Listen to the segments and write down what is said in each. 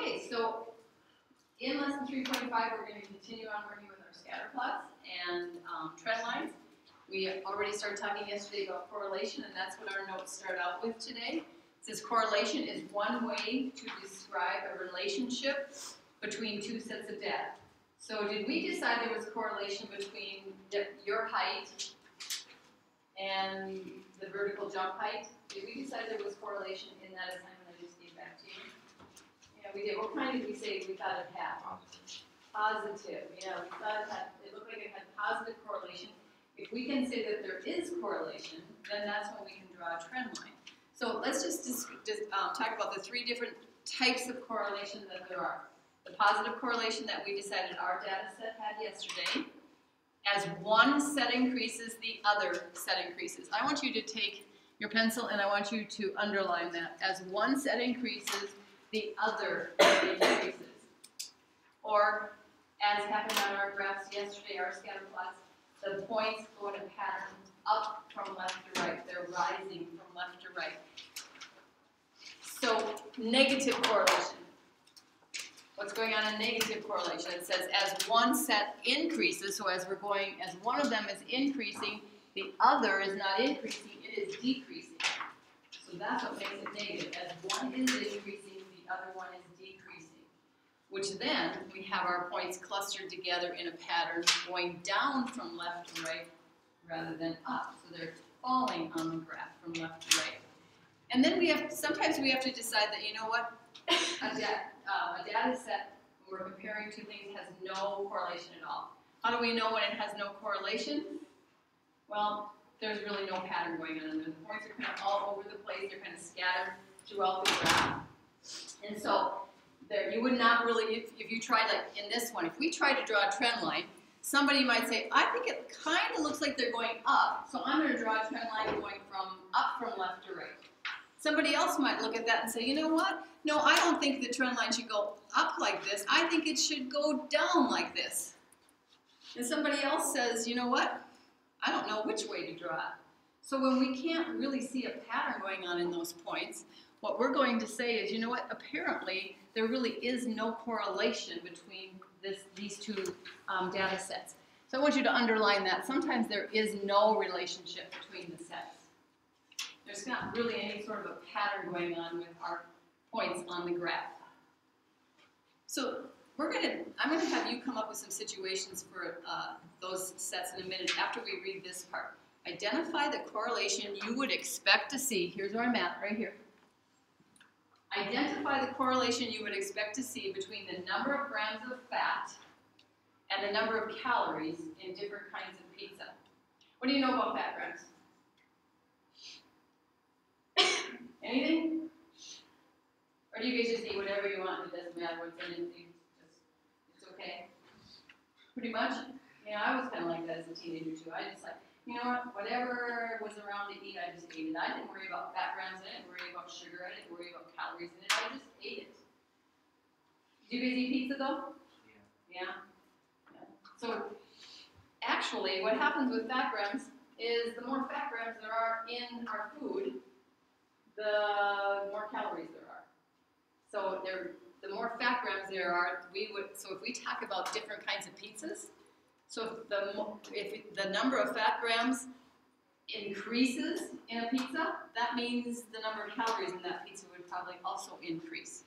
Okay, so in lesson 3.5, we're going to continue on working with our scatter plots and trend lines. We already started talking yesterday about correlation, and that's what our notes start out with today. It says correlation is one way to describe a relationship between two sets of data. So did we decide there was correlation between your height and the vertical jump height? Did we decide there was correlation in that assignment I just gave back to you? Yeah, we did. What kind did we say we thought it had? Positive. Yeah, we thought it looked like it had positive correlation. If we can say that there is correlation, then that's when we can draw a trend line. So let's just talk about the three different types of correlation that there are. The positive correlation that we decided our data set had yesterday. As one set increases, the other set increases. I want you to take your pencil and I want you to underline that. As one set increases, the other increases. Or, as happened on our graphs yesterday, our scatter plots, the points go in a pattern up from left to right. They're rising from left to right. So, negative correlation. What's going on in negative correlation? It says as one set increases, so as one of them is increasing, the other is not increasing, it is decreasing. So that's what makes it negative. As one is increasing, the other one is decreasing. Which then, we have our points clustered together in a pattern going down from left to right rather than up. So they're falling on the graph from left to right. And then sometimes we have to decide that, you know what, a data set, when we're comparing two things, has no correlation at all. How do we know when it has no correlation? Well, there's really no pattern going on. The points are kind of all over the place. They're kind of scattered throughout the graph. And so, you would not really, if you tried, like in this one, if we tried to draw a trend line, somebody might say, I think it kind of looks like they're going up, so I'm going to draw a trend line going up from left to right. Somebody else might look at that and say, you know what? No, I don't think the trend line should go up like this. I think it should go down like this. And somebody else says, you know what? I don't know which way to draw it. So when we can't really see a pattern going on in those points, what we're going to say is, you know what? Apparently, there really is no correlation between these two data sets. So I want you to underline that. Sometimes there is no relationship between the sets. There's not really any sort of a pattern going on with our points on the graph. So I'm going to have you come up with some situations for those sets in a minute after we read this part. Identify the correlation you would expect to see. Here's where I'm at, right here. Identify the correlation you would expect to see between the number of grams of fat and the number of calories in different kinds of pizza. What do you know about fat grams? Anything? Or do you guys just eat whatever you want and it doesn't matter what's in it? It's okay? Pretty much? Yeah, I was kind of like that as a teenager too. I just like, you know what, whatever was around to eat, I just ate it. I didn't worry about fat grams, I didn't worry about sugar, I didn't worry about calories in it, I just ate it. Do you guys eat pizza though? Yeah. So, actually, what happens with fat grams is the more fat grams there are in our food, the more calories there are. So, the more fat grams there are, so if we talk about different kinds of pizzas, so if the number of fat grams increases in a pizza, that means the number of calories in that pizza would probably also increase.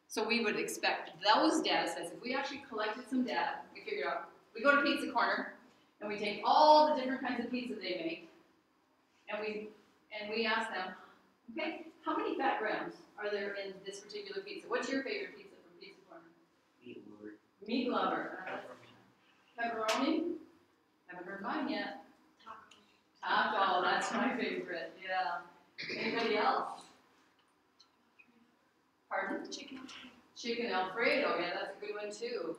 So we would expect those data sets, if we actually collected some data, we figured out, we go to Pizza Corner, and we take all the different kinds of pizza they make, and we ask them, okay, how many fat grams are there in this particular pizza? What's your favorite pizza from Pizza Corner? Meat lover. Meat lover. Pepperoni? Haven't heard mine yet. Taco, that's my favorite, yeah. Anybody else? Pardon? Chicken Alfredo, yeah, that's a good one too.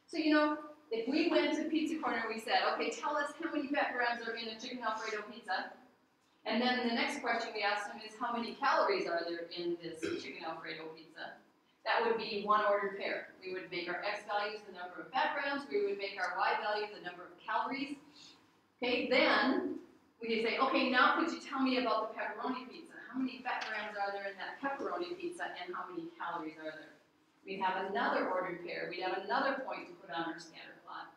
So, you know, if we went to Pizza Corner and we said, okay, tell us how many fat grams are in a chicken Alfredo pizza, and then the next question we asked them is how many calories are there in this chicken Alfredo pizza? That would be one ordered pair. We would make our X values the number of fat grams, we would make our Y value the number of calories. Okay, then we could say, okay, now could you tell me about the pepperoni pizza? How many fat grams are there in that pepperoni pizza and how many calories are there? We'd have another ordered pair. We'd have another point to put on our scatter plot.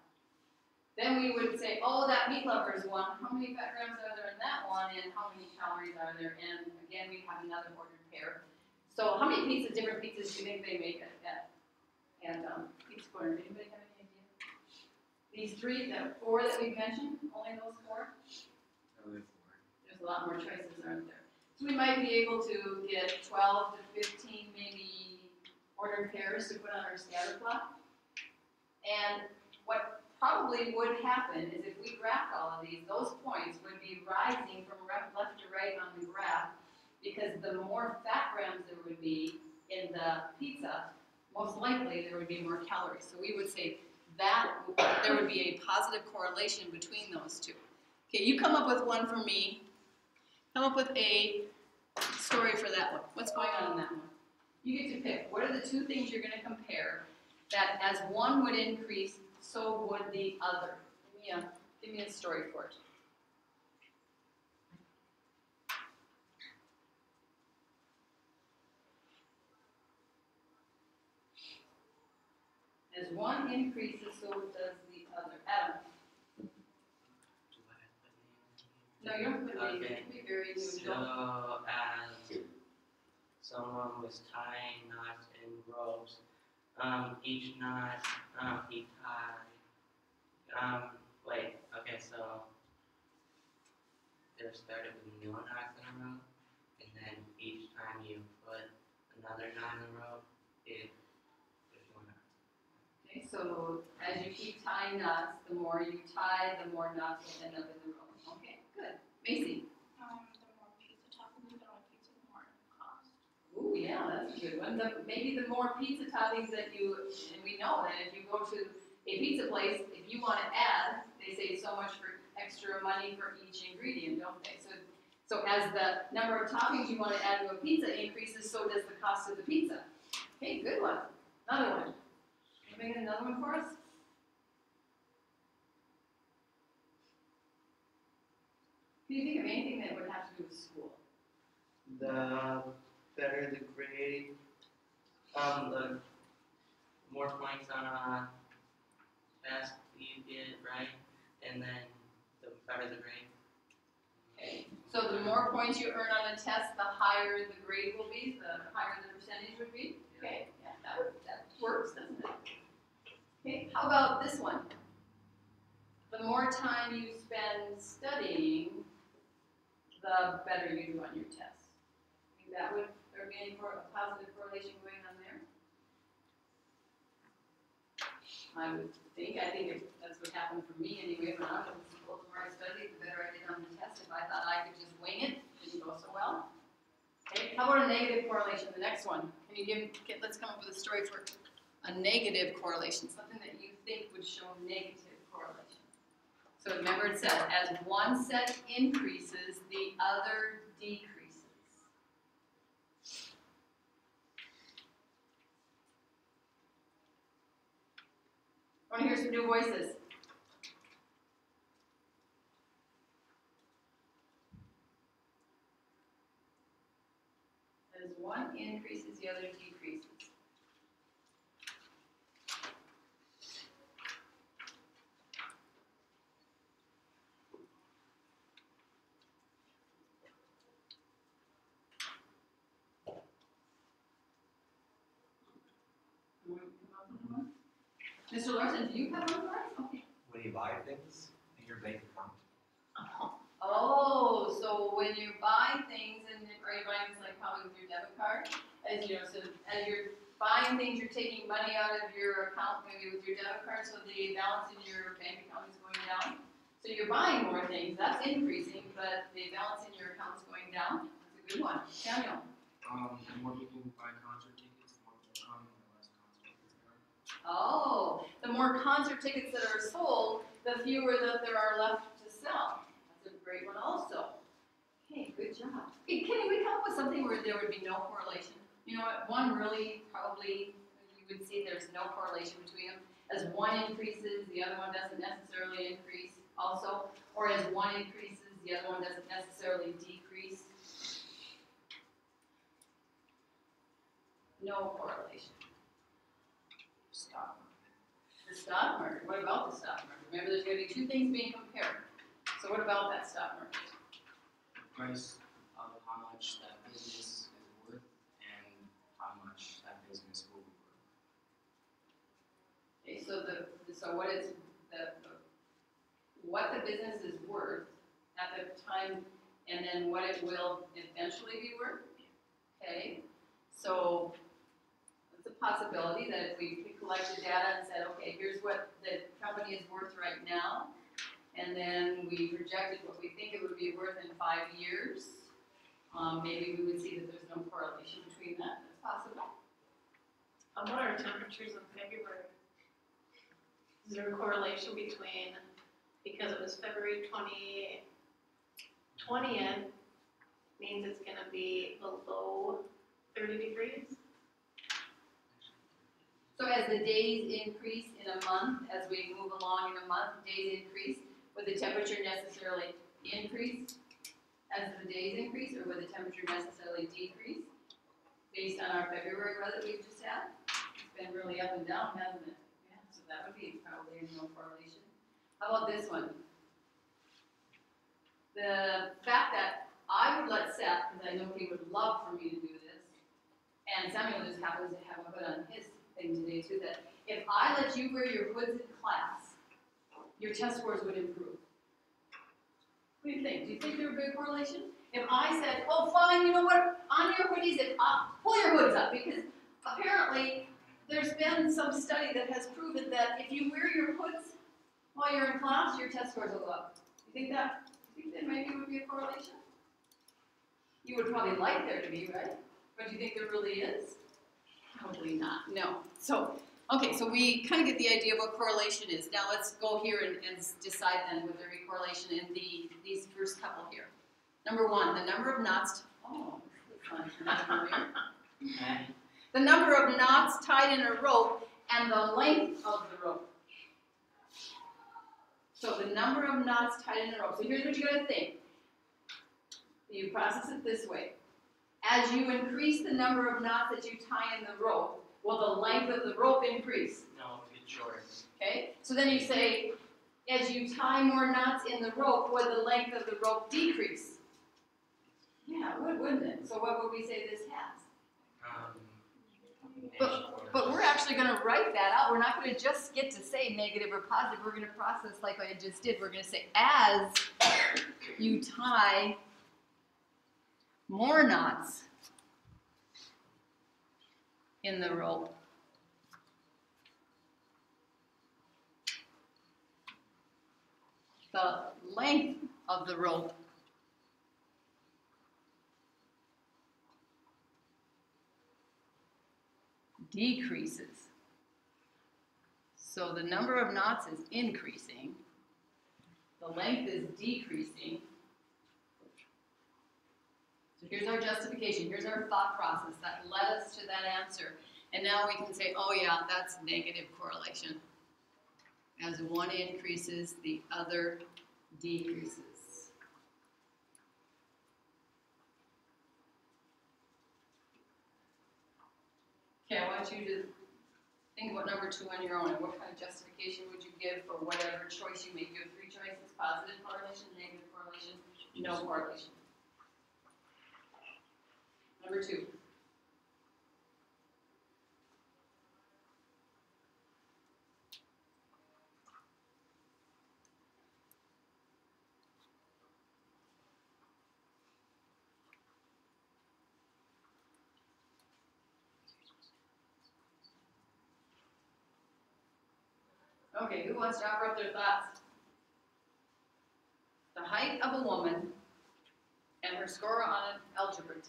Then we would say, oh, that meat lovers one, how many fat grams are there in that one, and how many calories are there? And again, we'd have another ordered pair. So how many pizzas, different pizzas, do you think they make at Pizza Corner? Anybody have any idea? These three, the four that we mentioned, only those four? Only four. There's a lot more choices, aren't there? So we might be able to get 12 to 15 maybe ordered pairs to put on our scatter plot. And what probably would happen is if we graphed all of these, those points would be rising from left to right on the graph, because the more fat grams there would be in the pizza, most likely there would be more calories. So we would say that there would be a positive correlation between those two. Okay, you come up with one for me. Come up with a story for that one. What's going on in that one? You get to pick. What are the two things you're going to compare that as one would increase, so would the other? Give me a story for it. As one increases, so does the other. Adam. No, you don't put a name. It can be very neutral. So, as someone was tying knots in ropes, each knot he tied. So it started with no knots in a row, and then each time you put another knot in a row, there's more knots. Okay, so as you keep tying knots, the more you tie, the more knots will end up in the row. Okay, good. Macy? The more pizza toppings you put on pizza, the more it costs. Ooh, yeah, that's a good one. Maybe the more pizza toppings that you, and we know that if you go to a pizza place, if you want to add, they say so much for extra money for each ingredient, don't they? So as the number of toppings you want to add to a pizza increases, so does the cost of the pizza. Okay, good one. Another one. Can you make another one for us? Can you think of anything that would have to do with school? The better the grade, the more points on a test you get, right? And then the better the grade. Okay. So the more points you earn on a test, the higher the grade will be, the higher the percentage would be. Okay, yeah, that works, doesn't it? Okay, how about this one? The more time you spend studying, the better you do on your tests. Think that would, there would be any a positive correlation going on there? I would think, that's what happened for me anyway when I was in school. The more I studied, the better I did on the test. If I thought I could just wing it, it didn't go so well. Okay, how about a negative correlation, the next one? Can you let's come up with a story for a negative correlation, something that you think would show negative correlation. So remember it says, as one set increases, the other decreases. I want to hear some new voices. As one increases, the other decreases. Mr. Larson, do you have one for us? Okay. When you buy things in your bank account. Oh, so when you buy things, and are you buying things like probably with your debit card? As you know, so as you're buying things, you're taking money out of your account, maybe with your debit card, so the balance in your bank account is going down. So you're buying more things, that's increasing, but the balance in your account is going down. That's a good one. Daniel? The more people buy concert tickets, the more people come, and the less concert tickets there are. Oh, the more concert tickets that are sold, the fewer that there are left to sell. That's a great one also. Okay, good job. Hey, Kenny, we come up with something where there would be no correlation. You know what, one really probably, you would see there's no correlation between them. As one increases, the other one doesn't necessarily increase also. Or as one increases, the other one doesn't necessarily decrease. No correlation. Stock market. The stock market, what about the stock market? Remember, there's gonna be two things being compared. So what about that stock market? The price of how much that business is worth and how much that business will be worth. Okay, so what is what the business is worth at the time, and then what it will eventually be worth? Okay, so it's a possibility that if we collected data and said, okay, here's what the company is worth right now, and then we projected what we think it would be worth in 5 years, maybe we would see that there's no correlation between that. That's possible. What are temperatures in February? Is there a correlation between, because it was February 20th, means it's gonna be below 30 degrees? So as the days increase in a month, as we move along in a month, days increase, would the temperature necessarily increase as the days increase, or would the temperature necessarily decrease based on our February weather we've just had? It's been really up and down, hasn't it? Yeah, so that would be probably no correlation. How about this one? The fact that I would let Seth, because I know he would love for me to do this, and Samuel just happens to have a hood on his thing today too, that if I let you wear your hoods in class, your test scores would improve. What do you think? Do you think there's a big correlation? If I said, oh fine, you know what, on your hoodies, pull your hoods up, because apparently there's been some study that has proven that if you wear your hoods while you're in class, your test scores will go up. You think that maybe would be a correlation? You would probably like there to be, right? But do you think there really is? Probably not, no. So, okay, so we kind of get the idea of what correlation is. Now let's go here and decide then whether there be correlation in these first couple here. Number one, the number of knots, the number of knots tied in a rope and the length of the rope. So the number of knots tied in a rope. So here's what you gotta think. You process it this way. As you increase the number of knots that you tie in the rope, will the length of the rope increase? No, it's short. Okay? So then you say, as you tie more knots in the rope, would the length of the rope decrease? Yeah, it would, wouldn't it? So what would we say this has? But we're actually going to write that out. We're not going to just get to say negative or positive. We're going to process like I just did. We're going to say, as you tie more knots in the rope, the length of the rope decreases. So the number of knots is increasing, the length is decreasing. So here's our justification, here's our thought process that led us to that answer. And now we can say, oh yeah, that's negative correlation. As one increases, the other decreases. Okay, I want you to think about number 2 on your own, and what kind of justification would you give for whatever choice you make? You have 3 choices: positive correlation, negative correlation, no correlation. Number 2. Okay, who wants to offer up their thoughts? The height of a woman and her score on an algebra test.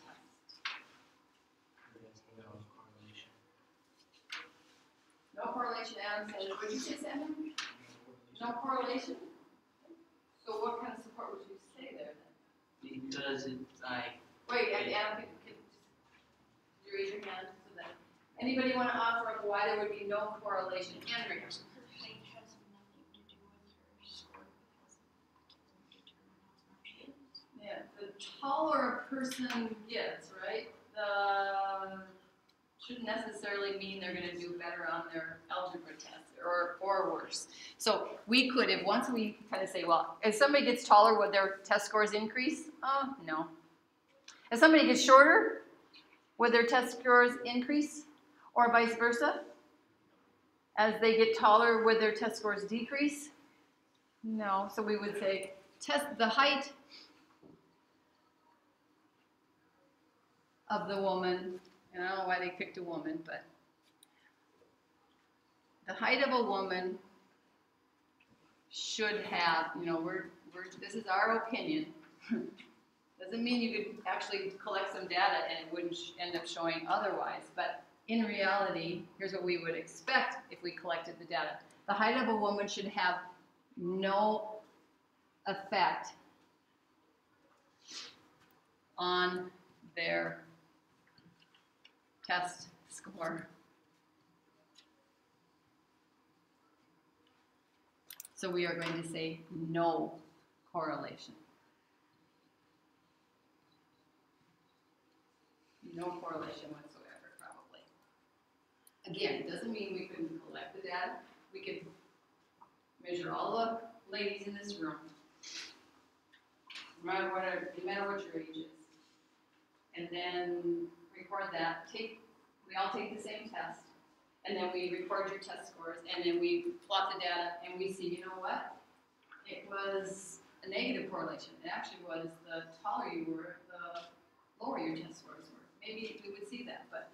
No correlation, Adam said. What did you say, Samuel? No correlation? So what kind of support would you say there then? Because it's like, Wait, Adam, can you raise your hand so that anybody want to offer up why there would be no correlation? Andrea. Her height has nothing to do with her score because it doesn't determine how smart she is. Yeah, the taller a person gets, right, the shouldn't necessarily mean they're gonna do better on their algebra test or worse. So we could, if once we kind of say, well, if somebody gets taller, would their test scores increase? No. If somebody gets shorter, would their test scores increase? Or vice versa? As they get taller, would their test scores decrease? No. So we would say test the height of the woman, and I don't know why they picked a woman, but the height of a woman should have, this is our opinion. Doesn't mean you could actually collect some data and it wouldn't end up showing otherwise, but in reality, here's what we would expect if we collected the data. The height of a woman should have no effect on their test score. So we are going to say no correlation. No correlation whatsoever, probably. Again, it doesn't mean we couldn't collect the data. We could measure all the ladies in this room, no matter what your age is, and then record that. We all take the same test, and then we record your test scores, and then we plot the data, and we see, you know what? It was a negative correlation. It actually was the taller you were, the lower your test scores were. Maybe we would see that, but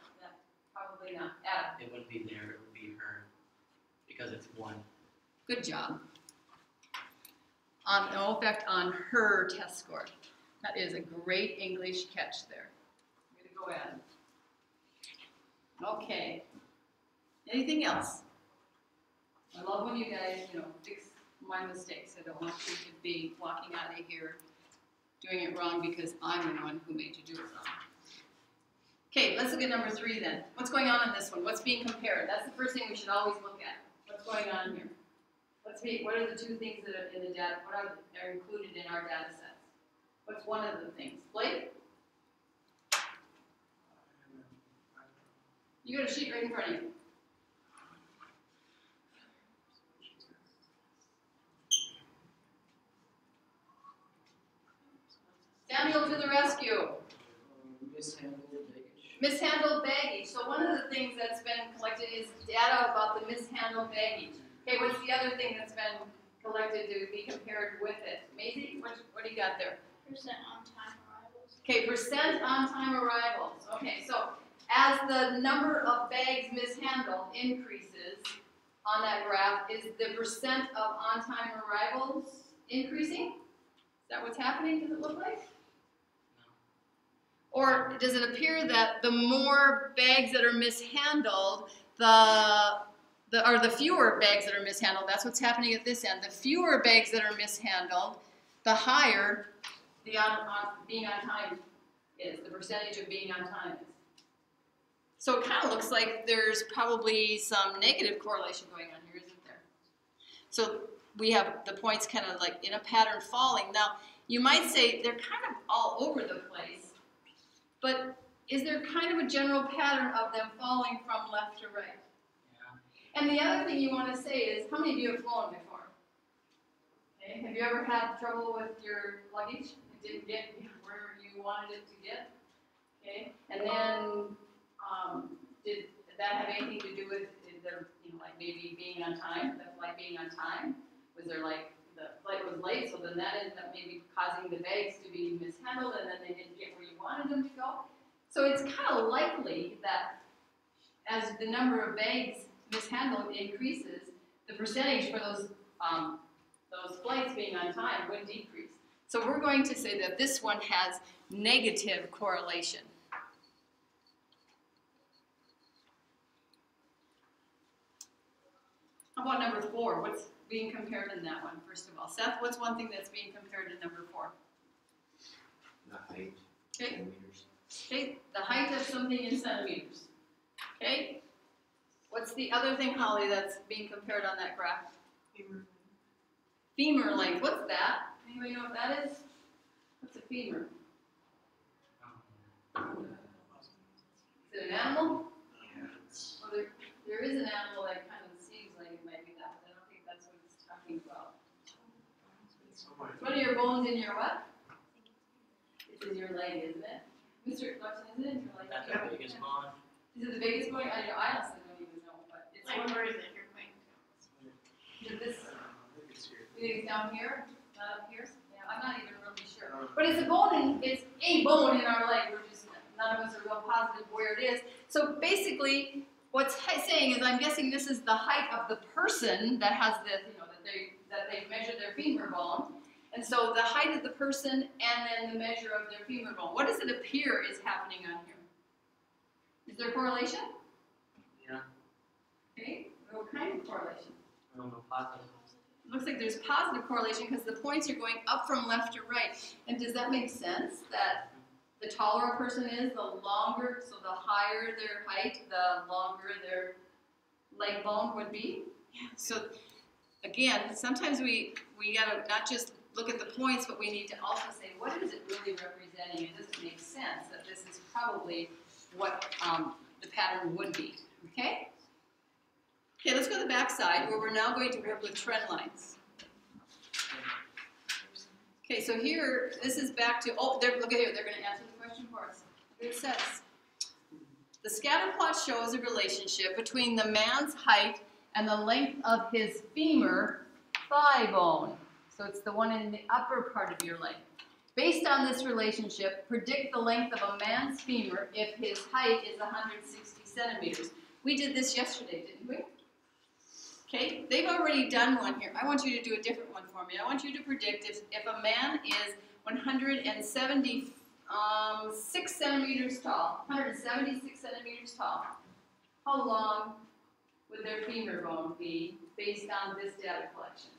probably not. Adam. It wouldn't be there, it would be her, because it's one. Good job. No effect on her test score. That is a great English catch there. Way to go, Adam. Okay. Anything else? I love when you guys, fix my mistakes. I don't want you to be walking out of here doing it wrong because I'm the one who made you do it wrong. Okay, let's look at number 3 then. What's going on in this one? What's being compared? That's the first thing we should always look at. What's going on here? What are the 2 things that are in the data? What are included in our data sets? What's one of the things? Blake? You got a sheet right in front of you. Samuel to the rescue. Mishandled baggage. So one of the things that's been collected is data about the mishandled baggage. Okay, what's the other thing that's been collected to be compared with it? Maisie, what do you got there? Percent on-time arrivals. Okay, percent on-time arrivals. Okay, so as the number of bags mishandled increases on that graph, is the percent of on-time arrivals increasing? Is that what's happening? Does it look like? Or does it appear that the more bags that are mishandled, the fewer bags that are mishandled, that's what's happening at this end. The fewer bags that are mishandled, the higher the being on time is, the percentage of being on time is. So it kind of looks like there's probably some negative correlation going on here, isn't there? So we have the points kind of like in a pattern falling. Now, you might say they're kind of all over the place, but is there kind of a general pattern of them falling from left to right? Yeah. And the other thing you want to say is, how many of you have flown before? Okay. Have you ever had trouble with your luggage? It didn't get where you wanted it to get? Okay. And then, did that have anything to do with their, like maybe being on time? The flight being on time? Was there like the flight was late, so then that ended up maybe causing the bags to be mishandled, and then they didn't get where you wanted them to go? So it's kind of likely that as the number of bags mishandled increases, the percentage for those flights being on time would decrease. So we're going to say that this one has negative correlation. How about number 4? What's being compared in that one, first of all? Seth, what's one thing that's being compared in number 4? The height. Okay. Centimeters. Okay, the height of something in centimeters. Okay? What's the other thing, Holly, that's being compared on that graph? Femur. Femur length. What's that? Anybody know what that is? What's a femur? Is it an animal? Well, there is an animal that kind of seems like it might be that, but I don't think that's what it's talking about. One of your bones in your what? It's in your leg, isn't it? Mr. Larson, isn't it in your leg? That's the biggest bone. Is it the biggest bone? I honestly don't even know, but it's Like, one. where is it, you're pointing to? Is this, you think it's down here? Not up here? Yeah, I'm not even really sure. But it's a bone in our leg. We're just, none of us are real positive where it is. So basically, what's saying is, I'm guessing this is the height of the person that has this, that they measured their femur bone. And so the height of the person and then the measure of their femur bone. What does it appear is happening on here? Is there correlation? Yeah. Okay, what kind of correlation? I don't know, positive. Looks like there's positive correlation because the points are going up from left to right. And does that make sense? That the taller a person is, the longer, so the higher their height, the longer their leg bone would be? Yeah. So again, sometimes we gotta not just look at the points, but we need to also say, what is it really representing? And does it make sense that this is probably what the pattern would be? Okay? Okay, let's go to the back side where we're now going to work with trend lines. Okay, so here, this is back to, look at here, they're going to answer the question for us. Here it says, the scatter plot shows a relationship between the man's height and the length of his femur thigh bone. So it's the one in the upper part of your leg. Based on this relationship, predict the length of a man's femur if his height is 160 centimeters. We did this yesterday, didn't we? Okay, they've already done one here. I want you to do a different one for me. I want you to predict if a man is 176 centimeters tall, 176 centimeters tall, how long would their femur bone be based on this data collection?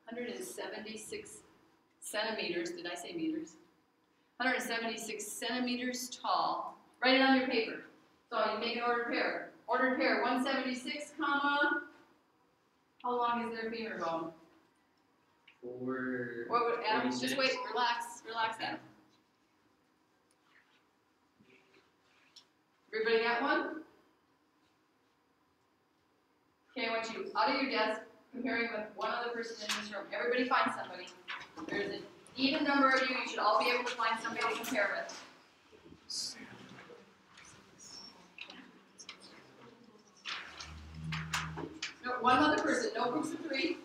176 centimeters, did I say meters? 176 centimeters tall. Write it on your paper. So you make an ordered pair. Ordered pair, 176, comma, how long is their femur bone? What would Adam, just wait, relax Adam. Everybody got one? Okay, I want you out of your desk, comparing with one other person in this room. Everybody find somebody. There's an even number of you. You should all be able to find somebody to compare with. No, one other person. No groups of three.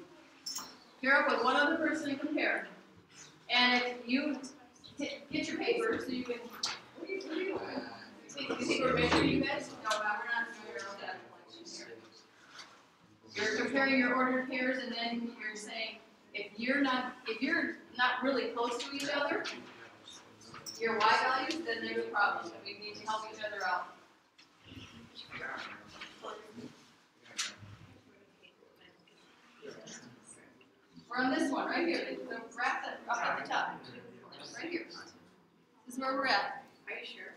Pair up with one other person and compare. And if you get your paper so you can. What are you doing? You think we're measuring you guys? No, we're not doing your own data collection here. You're comparing your ordered pairs, and then you're saying if you're not really close to each other, your Y values, then there's a problem. We need to help each other out. We're on this one right here. The graph that up at the top, right here. This is where we're at. Are you sure?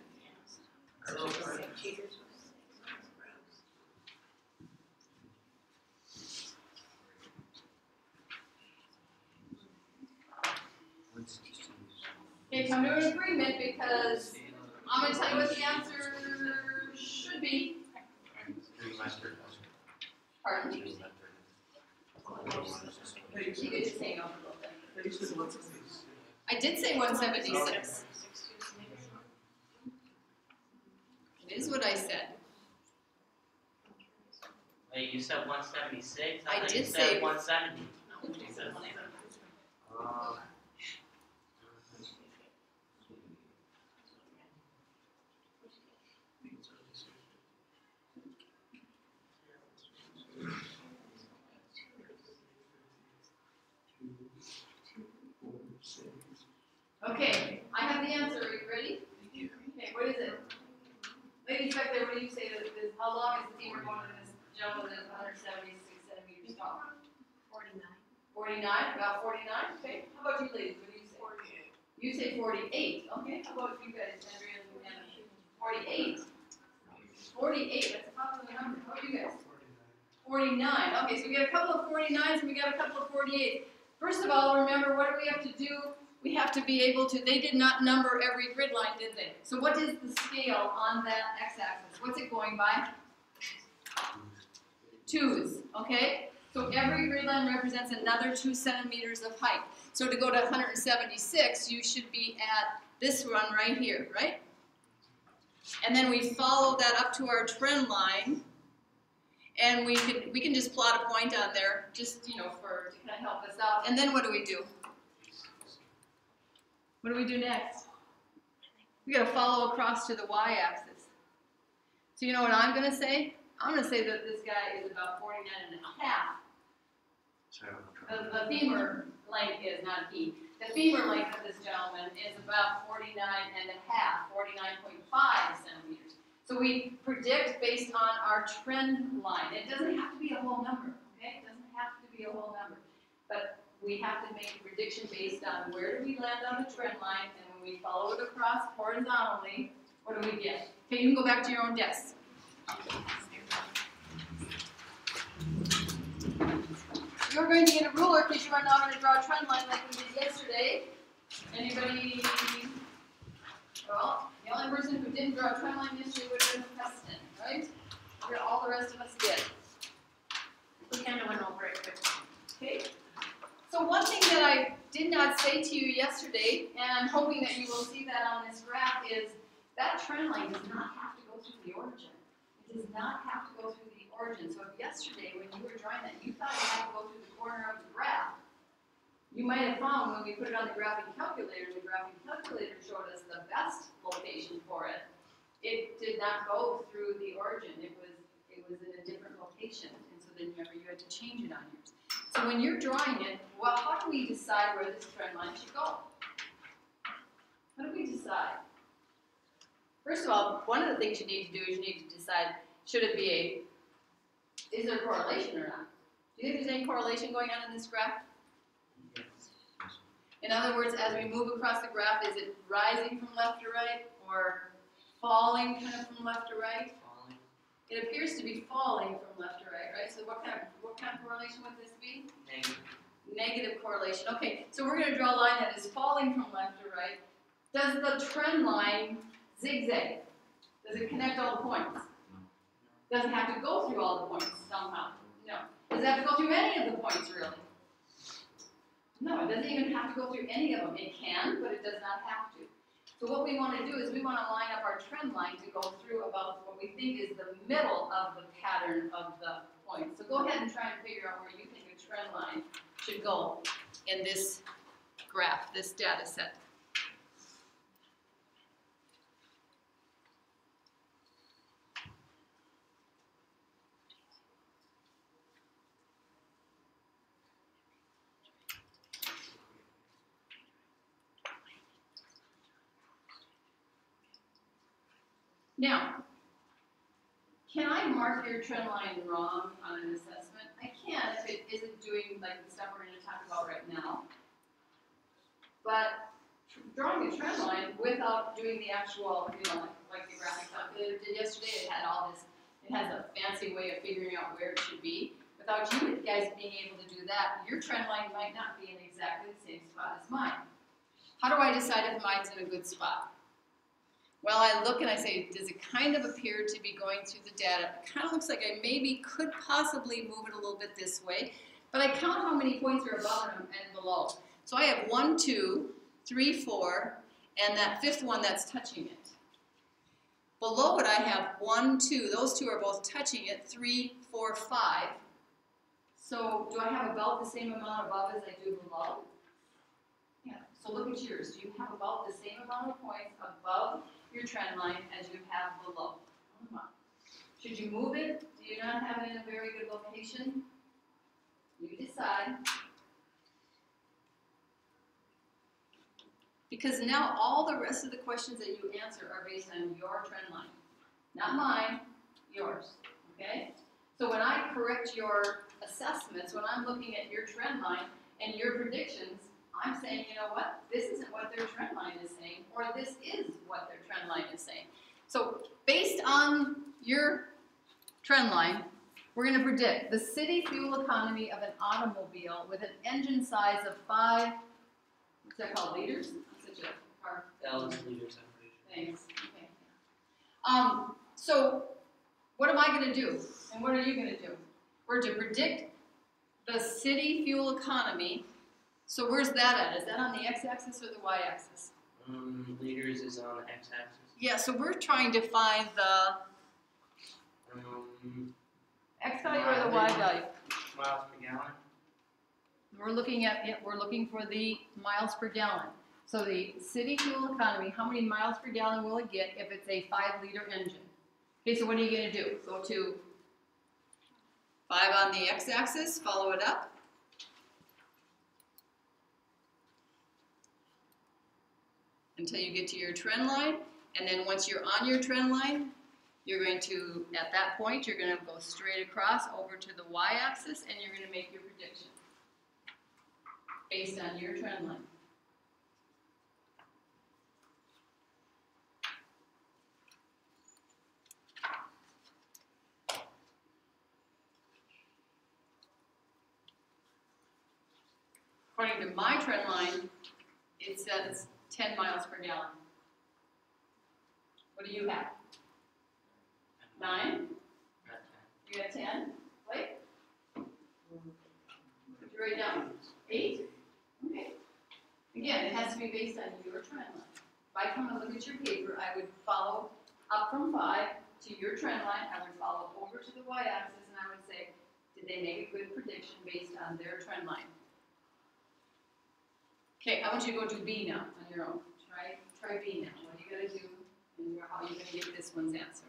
Okay, come to an agreement because I'm going to tell you what the answer should be. Pardon? You could just hang on a little bit. I did say 176. It is what I said. Wait, you said 176? I thought did you say said 170. Okay, I have the answer. Are you ready? Okay, what is it? Ladies back there, what do you say that this, how long is the femur bone in this gentleman that is 176 centimeters tall? 49. 49? About 49? Okay. How about you ladies? What do you say? 48. You say 48. Okay. How about you guys, Andrea and Anna? 48. 48. That's a popular number. How about you guys? 49. Okay, so we got a couple of 49s and we got a couple of 48s. First of all, remember, what do we have to do we have to be able to, they did not number every grid line, did they? So what is the scale on that x-axis? What's it going by? Twos, okay? So every grid line represents another 2 centimeters of height. So to go to 176, you should be at this one right here, right? And then we follow that up to our trend line, and we can just plot a point on there, just to kind of help us out. And then what do we do? What do we do next? We got to follow across to the y-axis. So you know what I'm going to say? I'm going to say that this guy is about 49 and a half. The femur length is, not he. The femur length of this gentleman is about 49 and a half, 49.5 centimeters. So we predict based on our trend line. It doesn't have to be a whole number, okay? It doesn't have to be a whole number. But we have to make a prediction based on where do we land on the trend line, and when we follow it across horizontally, what do we get? Okay, you can go back to your own desk. You're going to get a ruler because you are now going to draw a trend line like we did yesterday. Anybody? Well, the only person who didn't draw a trend line yesterday would have been Preston, right? All the rest of us did. We kind of went over it quickly. Okay. So one thing that I did not say to you yesterday, and I'm hoping that you will see that on this graph, is that trend line does not have to go through the origin. It does not have to go through the origin. So if yesterday when you were drawing that, you thought it had to go through the corner of the graph, you might have found when we put it on the graphing calculator showed us the best location for it. It did not go through the origin. It was in a different location, and so then you had to change it on yours. So when you're drawing it, well, how do we decide where this trend line should go? How do we decide? First of all, one of the things you need to do is you need to decide, should it be is there a correlation or not? Do you think there's any correlation going on in this graph? Yes. In other words, as we move across the graph, is it rising from left to right or falling kind of from left to right? Falling. It appears to be falling from left to right, right? So what kind of correlation would this be? Negative. Negative correlation. Okay, so we're going to draw a line that is falling from left to right. Does the trend line zigzag? Does it connect all the points? Does it have to go through all the points somehow? No. Does it have to go through any of the points, really? No, it doesn't even have to go through any of them. It can, but it does not have to. So what we want to do is we want to line up our trend line to go through about what we think is the middle of the pattern of the points. So go ahead and try and figure out where you think a trend line should go in this graph, this data set. Now, can I mark your trend line wrong on an assessment? I can if it isn't doing like the stuff we're going to talk about right now. But drawing a trend line without doing the actual, like the graphic calculator did yesterday, it had all this, it has a fancy way of figuring out where it should be. Without you guys being able to do that, your trend line might not be in exactly the same spot as mine. How do I decide if mine's in a good spot? Well, I look and I say, does it kind of appear to be going through the data? It kind of looks like I maybe could possibly move it a little bit this way, but I count how many points are above and below. So I have 1, 2, 3, 4, and that fifth one that's touching it. Below it I have 1, 2, those two are both touching it, 3, 4, 5. So do I have about the same amount above as I do below? Yeah, so look at yours. Do you have about the same amount of points above your trend line as you have below? Should you move it? Do you not have it in a very good location? You decide. Because now all the rest of the questions that you answer are based on your trend line. Not mine, yours, okay? So when I correct your assessments, when I'm looking at your trend line and your predictions, I'm saying, you know what, this isn't what their trend line is saying, or this is what their trend line is saying. So based on your trend line, we're going to predict the city fuel economy of an automobile with an engine size of 5, What's that called, liters? I'm such a hard. L is liter separation. Thanks, okay. So, what am I gonna do? And what are you gonna do? We're to predict the city fuel economy. So where's that at? Is that on the x-axis or the y-axis? Liters is on the x-axis. Yeah, so we're trying to find the x value or the y value. Miles per gallon. We're looking for the miles per gallon. So the city fuel economy, how many miles per gallon will it get if it's a 5-liter engine? Okay, so what are you going to do? Go to 5 on the x-axis, follow it up. Until you get to your trend line, and then once you're on your trend line, you're going to, at that point, you're going to go straight across over to the y-axis, and you're going to make your prediction based on your trend line. According to my trend line, it says 10 miles per gallon. What do you have? 9? You got 10? Wait. Put you right down. 8? Okay. Again, it has to be based on your trend line. If I come and look at your paper, I would follow up from 5 to your trend line. I would follow over to the y-axis, and I would say, did they make a good prediction based on their trend line? Okay, I want you to go do B now on your own. Try B now. What are you going to do, and how are you going to get this one's answer?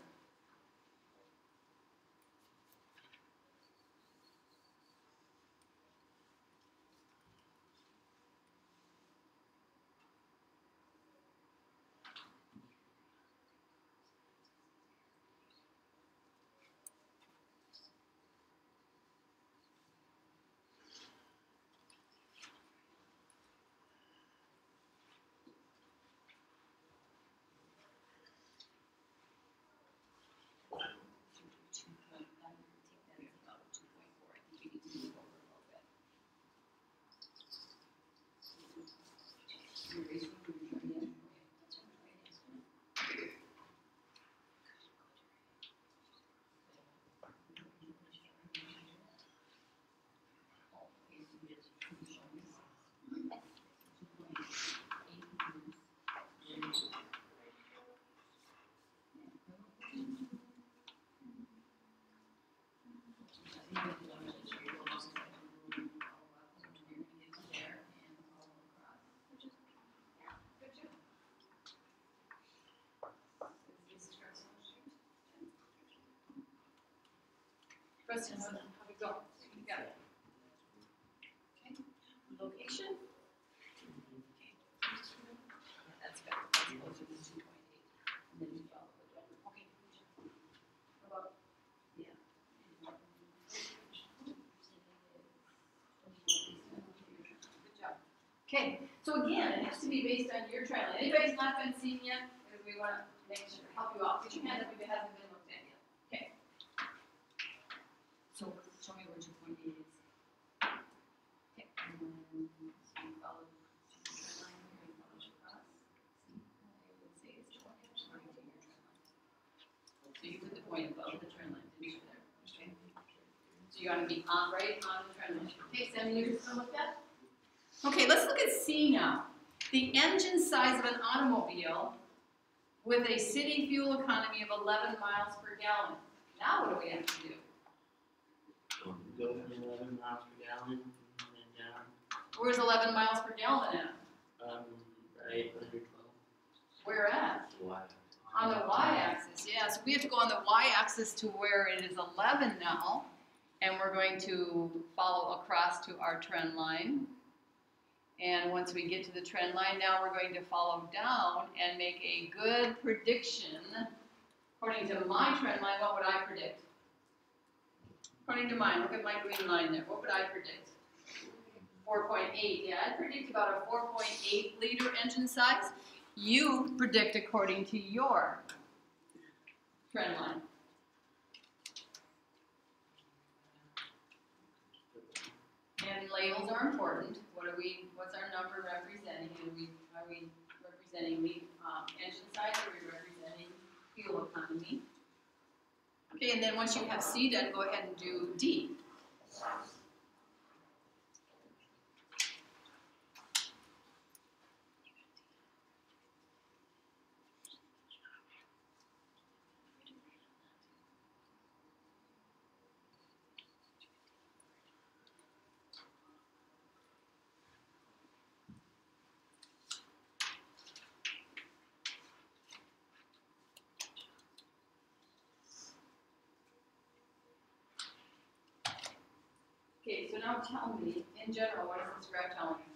Preston, how'd it go? You got it. Okay. Location? Okay. That's better. That's closer to 2.8. And then you follow it up. Okay. How about, yeah. Good job. Okay. So again, it has to be based on your trend line. Anybody's not been seen yet? Because we want to make sure, help you out. Put your hand up if it hasn't been looked at yet. Okay. So show me where 2.8 is. Okay. And then so you follow the trend line here and follow across. See, I would say it's according to your trend line. So you put the point above the trend line, didn't you there? Okay. So you want to be on right on the trend line. Okay, Sammy, you're just gonna look at? Okay, let's look at C now. The engine size of an automobile with a city fuel economy of 11 miles per gallon. Now what do we have to do? Go from 11 miles per gallon and then down. Where's 11 miles per gallon at? Right under 12. Where at? Why? On the y-axis, yeah. So we have to go on the y-axis to where it is 11 now. And we're going to follow across to our trend line. And once we get to the trend line, now we're going to follow down and make a good prediction. According to my trend line, what would I predict? According to mine, look at my green line there. What would I predict? 4.8. Yeah, I'd predict about a 4.8 liter engine size. You predict according to your trend line. And labels are important. What's our number representing representing the engine side, are we representing fuel economy? Okay, and then once you have C done, go ahead and do D. Okay, so now tell me, in general, what is this graph telling us?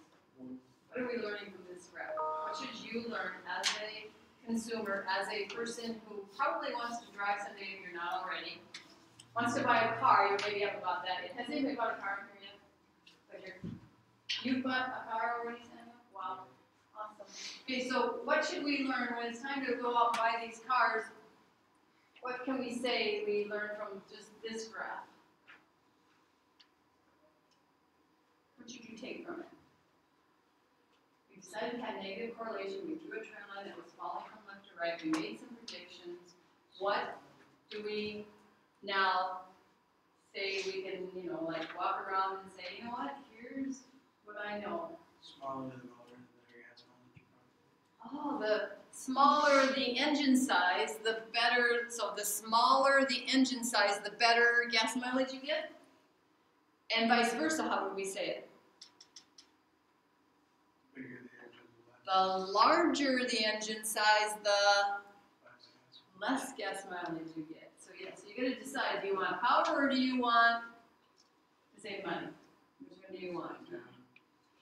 What are we learning from this graph? What should you learn as a consumer, as a person who probably wants to drive someday if you're not already, wants to buy a car, you maybe have about that. Has anybody bought a car in here yet? Right here. You've bought a car already, Sandra? Wow, awesome. Okay, so what should we learn when it's time to go out and buy these cars? What can we say we learn from just this graph? What should you take from it? We decided to have negative correlation. We drew a trend line that was falling from left to right. We made some predictions. What do we now say we can, like walk around and say, you know what, here's what I know. Smaller the motor, the better gas mileage. Oh, the smaller the engine size, the better, so the smaller the engine size, the better gas mileage you get? And vice versa, how would we say it? Bigger the engine, The larger the engine size, the less gas. less gas mileage you get. So yeah, so you gotta decide, do you want power or do you want to save money? Which one do you want?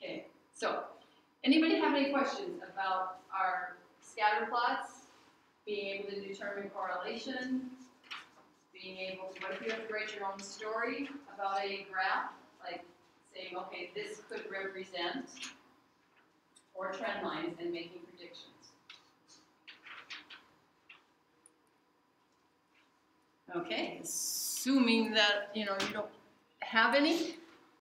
Okay, so anybody have any questions about our scatter plots? Being able to determine correlation? Being able to, what if you have to write your own story about a graph? Like saying, okay, this could represent, or trend lines, and making predictions. Okay, assuming that you don't have any,